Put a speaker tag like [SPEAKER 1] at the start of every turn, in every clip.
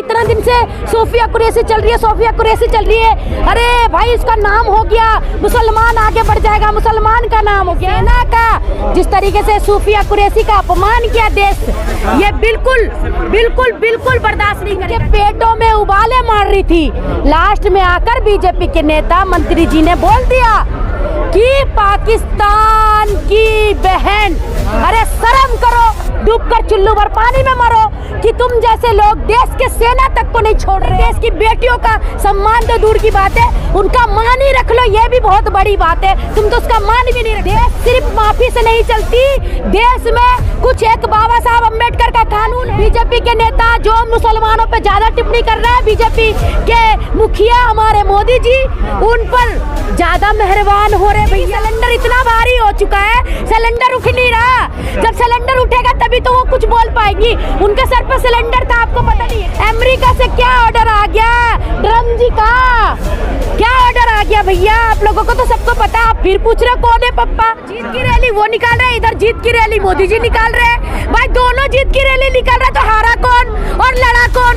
[SPEAKER 1] इतना दिन से सोफिया कुरैशी चल रही है, सोफिया कुरैशी चल रही है। अरे भाई इसका नाम हो गया, मुसलमान आगे बढ़ जाएगा, मुसलमान का नाम हो गया ना। का जिस तरीके से सोफिया कुरैशी का अपमान किया देश, ये बिल्कुल बिल्कुल बिल्कुल बर्दाश्त नहीं करेंगे। पेटों में उबाले मार रही थी, लास्ट में आकर बीजेपी के नेता मंत्री जी ने बोल दिया कि पाकिस्तान की बहन, अरे शर्म करो, डूबकर चुल्लू भर पानी में मरो कि तुम जैसे लोग देश के सेना तक को नहीं छोड़ रहे। देश की बेटियों का सम्मान तो दूर की बात है, उनका मान ही रख लो, ये भी बहुत बड़ी बात है। तुम तो उसका मान भी नहीं रखते। देश सिर्फ माफी से नहीं चलती, देश में कुछ एक बाबा साहब अम्बेडकर का कानून। बीजेपी के नेता जो मुसलमानों पे ज्यादा टिप्पणी कर रहे हैं, बीजेपी के मुखिया हमारे मोदी जी उन पर ज्यादा मेहरबान हो रहे। भाई सिलेंडर इतना भारी हो चुका है, सिलेंडर उठ नहीं रहा। जब सिलेंडर उठेगा तभी तो वो कुछ बोल पाएंगी। उनके सर पर सिलेंडर था, आपको पता नहीं है। अमेरिका से क्या ऑर्डर आ गया, ट्रम्प जी का क्या ऑर्डर आ गया भैया, आप लोगों को तो सबको पता। आप फिर पूछ रहे कौन है पप्पा। जीत की रैली वो निकाल रहे, इधर जीत की रैली मोदी जी निकाल रहे हैं। भाई दोनों जीत की रैली निकाल रहे, तो हारा कौन और लड़ा कौन?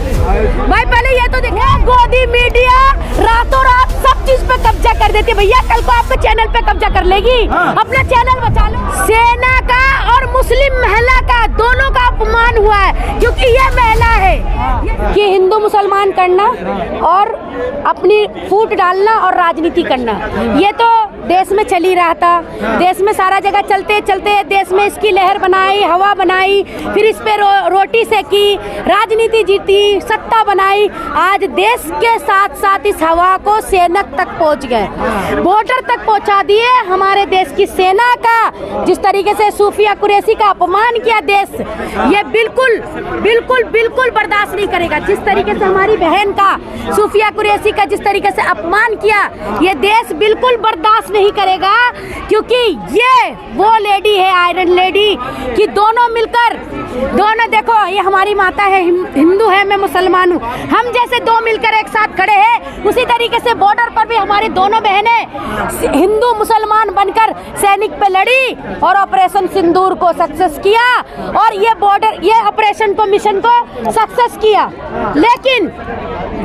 [SPEAKER 1] भाई पहले ये तो देखो, गोदी मीडिया रातों रात सब चीज पे कब्जा कर देती है भैया। कल को आपके चैनल पे कब्जा कर लेगी, अपना चैनल बचा लो। सेना का और मुस्लिम महिला का दोनों का अपमान हुआ है, क्योंकि ये महिला है। कि हिंदू मुसलमान करना और अपनी फूट डालना और राजनीति करना, ये तो देश में चल ही रहा था। देश में सारा जगह चलते चलते देश में इसकी लहर बनाई, हवा बनाई, फिर इस पे रोटी सेकी, राजनीति जीती, सत्ता बनाई। आज देश के साथ साथ इस हवा को सेना तक पहुंच गए, बॉर्डर तक पहुंचा दिए हमारे देश की सेना का। जिस तरीके से सोफिया कुरैशी का अपमान किया देश, ये बिल्कुल बिल्कुल बिल्कुल बर्दाश्त नहीं करेगा। जिस तरीके से हमारी बहन का, सोफिया कुरैशी का जिस तरीके से अपमान किया, ये देश बिल्कुल बर्दाश्त नहीं करेगा। क्योंकि ये वो लेडी है, आयरन लेडी, कि दोनों मिलकर, दोनों देखो, ये हमारी माता है, हिंदू है, मैं मुसलमान हूँ, हम जैसे दो मिलकर एक साथ खड़े हैं, उसी तरीके से बॉर्डर पर भी हमारी दोनों बहनें हिंदू मुसलमान बनकर सैनिक पे लड़ी और ऑपरेशन सिंदूर को सक्सेस किया, और ये बॉर्डर, ये ऑपरेशन को, मिशन को सक्सेस किया। लेकिन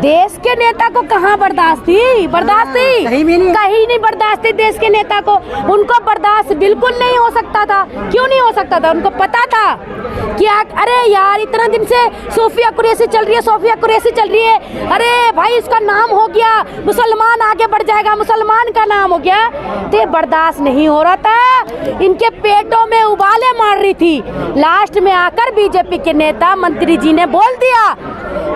[SPEAKER 1] देश के नेता को कहाँ बर्दाश्त थी? बर्दाश्त थी कहीं नहीं बर्दाश्त थी देश के नेता को। उनको बर्दाश्त बिल्कुल नहीं हो सकता था। क्यों नहीं हो सकता था? उनको पता था कि अरे यार इतना दिन से सोफिया कुरैशी चल रही है, सोफिया कुरैशी चल रही है। अरे भाई इसका नाम हो गया, मुसलमान आगे बढ़ जाएगा, मुसलमान का नाम हो गया। तो बर्दाश्त नहीं हो रहा था, इनके पेटों में उबाले मार रही थी। लास्ट में आकर बीजेपी के नेता मंत्री जी ने बोल दिया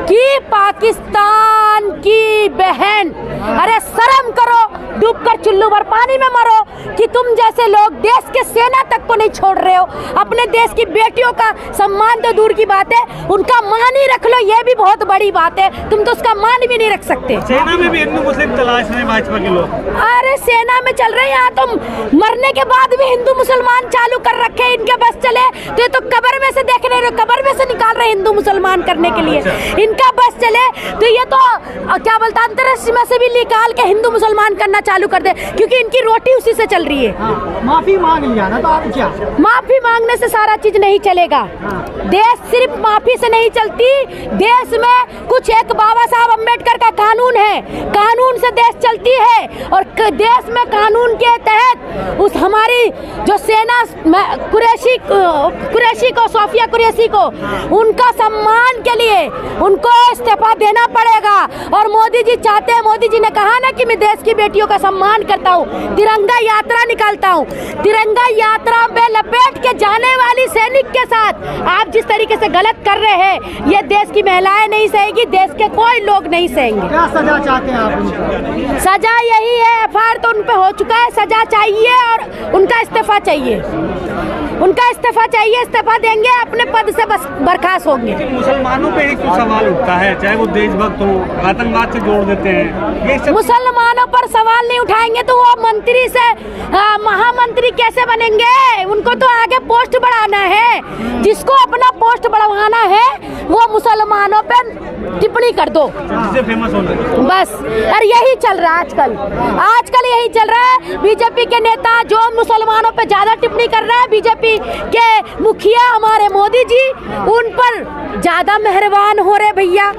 [SPEAKER 1] कि पाकिस्तान की बहन, अरे शर्म करो, डूबकर चुल्लू भर पानी में मरो कि तुम जैसे लोग देश के सेना तक को नहीं छोड़ रहे हो। अपने देश की बेटियों का सम्मान तो दूर की बात है, उनका मान ही रख लो, ये भी बहुत बड़ी बात है। तुम तो उसका मान भी नहीं रख सकते।
[SPEAKER 2] सेना में भी हिंदू मुस्लिम तलाश में भाजपा के लोग,
[SPEAKER 1] अरे सेना में चल रहे हैं, यहाँ तुम मरने के बाद भी हिंदू मुसलमान चालू कर रखे, इनके बस चले तो ये तो कब्र में से देख रहे हो, कब्र में से निकाल रहे हिंदू मुसलमान करने के लिए। इनका बस चले तो ये तो क्या बोलता है, अंतरराष्ट्रीय में से भी निकाल के हिंदू मुसलमान करना चालू कर दे, क्योंकि इनकी रोटी उसी से चल रही है।
[SPEAKER 3] माफी मांग लिया ना, तो आप क्या?
[SPEAKER 1] माफी मांगने से सारा चीज नहीं चलेगा। देश सिर्फ माफी से नहीं चलती, देश में कुछ एक बाबा साहब अम्बेडकर का कानून है, कानून से देश चलती है। और देश में कानून के तहत उस हमारी जो सेना कुरैशी को, सोफिया कुरैशी को, उनका सम्मान के लिए उनको इस्तीफा देना पड़ेगा। और मोदी जी चाहते हैं, मोदी जी ने कहा ना कि मैं देश की बेटियों का सम्मान करता हूँ, तिरंगा यात्रा निकालता हूँ। तिरंगा यात्रा में लपेट के जाने वाली सैनिक के साथ आप जिस तरीके से गलत कर रहे हैं, ये देश की महिलाएं नहीं सहेगी, देश के कोई लोग नहीं सहेंगे।
[SPEAKER 3] क्या सजा चाहते हैं आप?
[SPEAKER 1] सजा यही है, एफआईआर तो उन पे हो चुका है, सजा चाहिए और उनका इस्तीफा चाहिए, उनका इस्तीफा चाहिए। इस्तीफा देंगे, अपने पद से बस बर्खास्त होंगे।
[SPEAKER 2] मुसलमानों पे ही कुछ सवाल उठता है, चाहे वो देशभक्त हो, आतंकवाद से जोड़ देते हैं। ये सब
[SPEAKER 1] मुसलमानों पर सवाल नहीं उठाएंगे तो वो मंत्री से महामंत्री कैसे बनेंगे? उनको तो आगे पोस्ट बढ़ाना है। जिसको अपना पोस्ट बढ़वाना है वो मुसलमानों पे टिप्पणी कर दो,
[SPEAKER 2] जिससे फेमस होना
[SPEAKER 1] बस। और यही चल रहा है आजकल यही चल रहा है। बीजेपी के नेता जो मुसलमानों पे ज्यादा टिप्पणी कर रहा है, बीजेपी के मुखिया हमारे मोदी जी उन पर ज्यादा मेहरबान हो रहे भैया,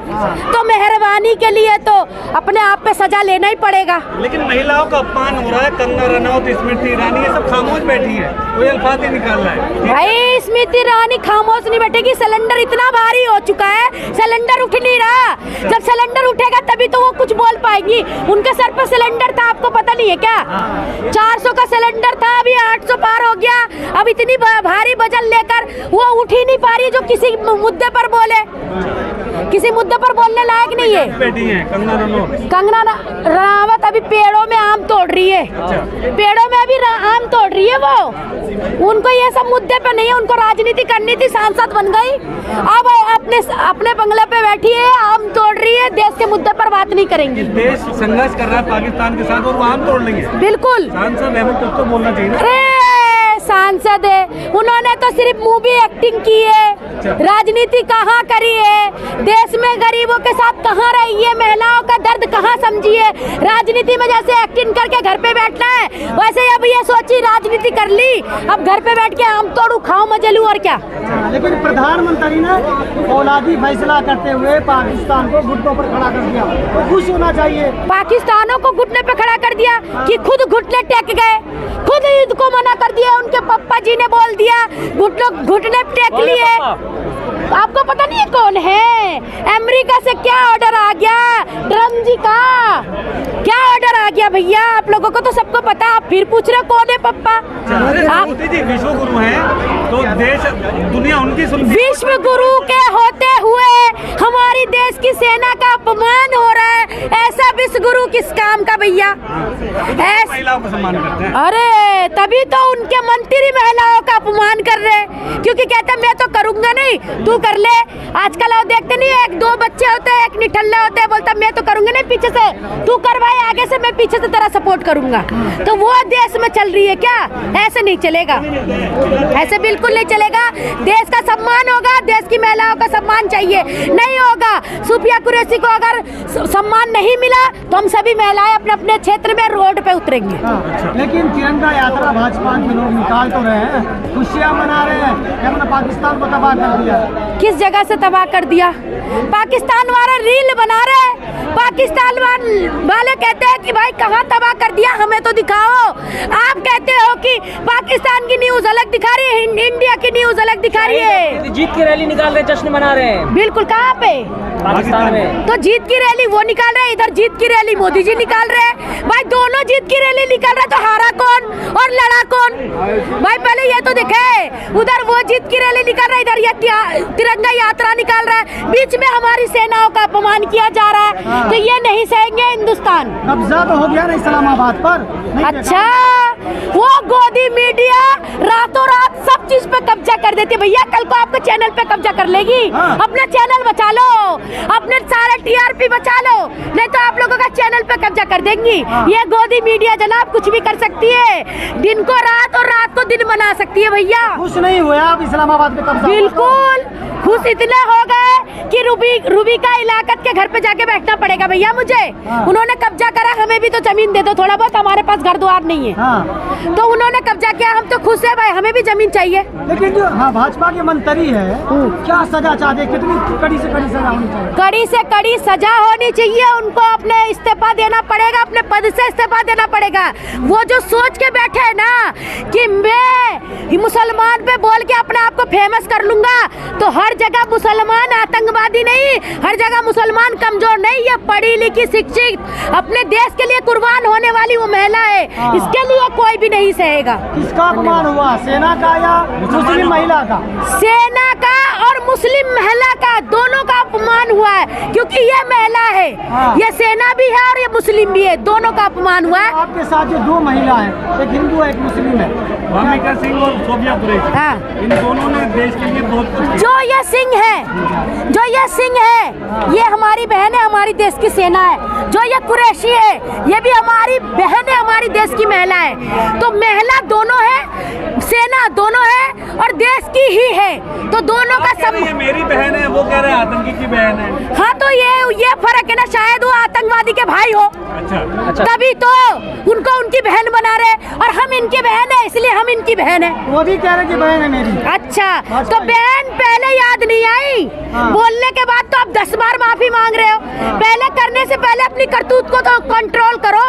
[SPEAKER 1] तो मेहरबानी के लिए तो अपने आप पे सजा लेना ही पड़ेगा।
[SPEAKER 2] लेकिन महिलाओं का अपमान हो रहा है, कंगना रनौत, स्मृति ईरानी ये सब खामोश बैठी है, कोई अल्फाज नहीं निकाल रहा है।
[SPEAKER 1] भाई स्मृति ईरानी खामोश नहीं बैठेगी, सिलेंडर इतना भारी हो चुका है, सिलेंडर उठ नहीं रहा। जब सिलेंडर उठेगा तभी तो वो कुछ बोल पाएंगी। उनके सर पर सिलेंडर था, आपको पता नहीं है क्या? 400 का सिलेंडर था, अभी 800 पार हो गया। अब इतनी भारी वजन लेकर वो उठ ही नहीं पा रही जो किसी मुद्दे पर बोले, किसी मुद्दे पर बोलने लायक नहीं है।
[SPEAKER 2] बैठी है कंगना रनौत।
[SPEAKER 1] कंगना रनावत अभी पेड़ों में आम तोड़ रही है, पेड़ों में अभी आम तोड़ रही है वो। उनको ये सब मुद्दे पे नहीं है, उनको राजनीति करनी थी, सांसद बन गई, अब अपने बंगले पे बैठी है, आम तोड़ रही है, देश के मुद्दे पर बात नहीं करेंगी।
[SPEAKER 2] देश संघर्ष कर रहा है पाकिस्तान के साथ और वो आम तोड़ लेंगे।
[SPEAKER 1] बिल्कुल
[SPEAKER 2] सांसद अहमद तक तो बोलना चाहिए ना।
[SPEAKER 1] अरे सांसद है, उन्होंने तो सिर्फ मूवी एक्टिंग की है, राजनीति कहाँ करी है, देश में गरीबों के साथ कहाँ रही है, महिलाओं का दर्द कहाँ समझी है। राजनीति में जैसे एक्टिंग करके घर पे बैठना है, वैसे अब ये सोची राजनीति कर ली, अब घर पे बैठ के आम तोड़ू, खाओ मजे लूं, और क्या।
[SPEAKER 3] लेकिन प्रधानमंत्री ने औलादी फैसला करते हुए पाकिस्तान को घुटनों पर खड़ा कर दिया, तो खुश होना चाहिए।
[SPEAKER 1] पाकिस्तानों को घुटने पे खड़ा कर दिया कि खुद घुटने टेक गए, खुद युद्ध को मना कर दिया, उनके पप्पा जी ने बोल दिया, घुटने टेक लिए। आपको पता नहीं है कौन है? अमेरिका से क्या ऑर्डर आ गया, ट्रम्प जी का क्या ऑर्डर आ गया भैया? आप लोगों को तो सबको पता, आप फिर पूछ रहे कौन है पप्पा?
[SPEAKER 2] मोदी जी विश्व गुरु हैं, तो देश दुनिया उनकी सुनती है।
[SPEAKER 1] विश्व गुरु के होते हुए हमारी देश की सेना का अपमान हो रहा है, ऐसा विश्व गुरु किस काम का भैया?
[SPEAKER 2] महिलाओं को सम्मान करते हैं।
[SPEAKER 1] अरे तभी तो उनके मंत्री महिलाओं का अपमान कर रहे हैं, क्योंकि कहते हैं मैं तो करूंगा नहीं, तू कर ले। आजकल आप देखते नहीं, एक दो बच्चे होते हैं, एक निठल्ला होता है, बोलता मैं तो करूंगा नहीं, पीछे से तू कर भाई, आगे से मैं पीछे से तेरा सपोर्ट करूंगा। तो वो देश में चल रही है क्या? ऐसे नहीं चलेगा, ऐसे बिल्कुल नहीं चलेगा। देश का सम्मान होगा, देश की महिलाओं का सम्मान चाहिए, नहीं होगा। सूफिया कुरैशी को अगर सम्मान नहीं मिला तो हम सभी महिलाएं अपने अपने क्षेत्र में रोड पे उतरेंगे।
[SPEAKER 3] लेकिन तिरंगा यात्रा भाजपा के लोग निकाल तो रहे हैं, खुशियाँ मना रहे हैं कि हमने पाकिस्तान को तबाह कर दिया।
[SPEAKER 1] किस जगह से तबाह कर दिया? पाकिस्तान वाले रील बना रहे हैं, पाकिस्तान वाले कहते हैं कि भाई कहाँ तबाह कर दिया, हमें तो दिखाओ। आप कहते हो कि पाकिस्तान की न्यूज अलग दिखा रही है, इंडिया की न्यूज अलग दिखा रही है।
[SPEAKER 4] जीत की रैली निकाल रहे, जश्न मना रहे हैं।
[SPEAKER 1] बिल्कुल, कहाँ पे?
[SPEAKER 4] पाकिस्तान में।
[SPEAKER 1] तो जीत की रैली वो निकाल रहे हैं, इधर जीत की रैली मोदी जी निकाल रहे हैं। भाई दोनों जीत की रैली निकाल रहे हैं, तो हारा कौन और लड़ा कौन? भाई पहले ये तो दिखे, उधर वो जीत की रैली निकाल रहा है, इधर ये तिरंगा यात्रा निकाल रहा है, बीच में हमारी सेनाओं का अपमान किया जा रहा है। तो ये नहीं सहेंगे हिंदुस्तान।
[SPEAKER 3] कब्जा तो हो गया ना इस्लामाबाद पर।
[SPEAKER 1] अच्छा, वो गोदी मीडिया रातों रात सब चीज पे कब्जा कर देती है भैया। कल को आपके चैनल पे कब्जा कर लेगी। अपना चैनल बचा लो, अपने सारे टीआरपी बचा लो, नहीं तो आप लोगों का चैनल पे कब्जा कर देंगी। ये गोदी मीडिया जनाब कुछ भी कर सकती है, दिन को रात और रात को दिन बना सकती है भैया।
[SPEAKER 3] खुश नहीं हुए आप इस्लामाबाद पे कब्जा?
[SPEAKER 1] बिल्कुल खुश इतने हो गए कि रूबी का इलाकत के घर पे जाके बैठना पड़ेगा भैया मुझे। उन्होंने कब्जा करा, हमें भी तो जमीन दे दो थोड़ा बहुत, हमारे पास घर द्वार नहीं है। तो उन्होंने कब्जा किया, हम तो खुश है भाई, हमें भी जमीन चाहिए।
[SPEAKER 3] लेकिन जो भाजपा के मंत्री है क्या सजा चाहते, कितनी कड़ी से कड़ी सजा होनी चाहिए?
[SPEAKER 1] कड़ी से कड़ी सजा होनी चाहिए, उनको अपने इस्तीफा देना पड़ेगा, अपने पद से इस्तीफा देना पड़ेगा। वो जो सोच के बैठे है ना कि मैं मुसलमान पे बोल के अपने आप को फेमस कर लूंगा, तो हर जगह मुसलमान आतंकवादी नहीं, हर जगह मुसलमान कमजोर नहीं, ये पढ़ी लिखी शिक्षित अपने देश के लिए कुर्बान होने वाली वो महिला है। इसके लिए कोई भी नहीं सहेगा।
[SPEAKER 3] किसका अपमान हुआ, सेना का या मुस्लिम महिला का?
[SPEAKER 1] सेना का और मुस्लिम महिला का, दोनों का अपमान हुआ है, क्योंकि ये महिला है, ये सेना भी है और ये मुस्लिम भी है, दोनों का अपमान हुआ है।
[SPEAKER 3] आपके साथ जो दो महिला है, एक हिंदू है एक मुस्लिम है,
[SPEAKER 2] वामिका सिंह और शोभिया कुरैशी, इन दोनों ने देश के लिए बहुत कुछ।
[SPEAKER 1] जो ये सिंह है, ये हमारी बहन है, हमारी देश की सेना है। जो ये कुरैशी है, ये भी हमारी बहन है, हमारी देश की महिला है। तो महिला दोनों है, सेना दोनों है और देश की ही है, तो दोनों का
[SPEAKER 2] ये मेरी बहन है, वो कह रहे हैं आतंकी की बहन है।
[SPEAKER 1] हाँ, तो ये फर्क है ना, शायद वो आतंकवादी के भाई हो,
[SPEAKER 2] अच्छा
[SPEAKER 1] तभी तो उनको उनकी बहन बना रहे, और हम इनकी बहन है इसलिए हम इनकी बहन है।
[SPEAKER 3] वो भी कह रहे कि बहन है मेरी।
[SPEAKER 1] अच्छा, तो बहन पहले याद नहीं आई?
[SPEAKER 3] हाँ।
[SPEAKER 1] बोलने के बाद तो आप 10 बार माफी मांग रहे हो। पहले करने से पहले अपनी करतूत को तो कंट्रोल करो।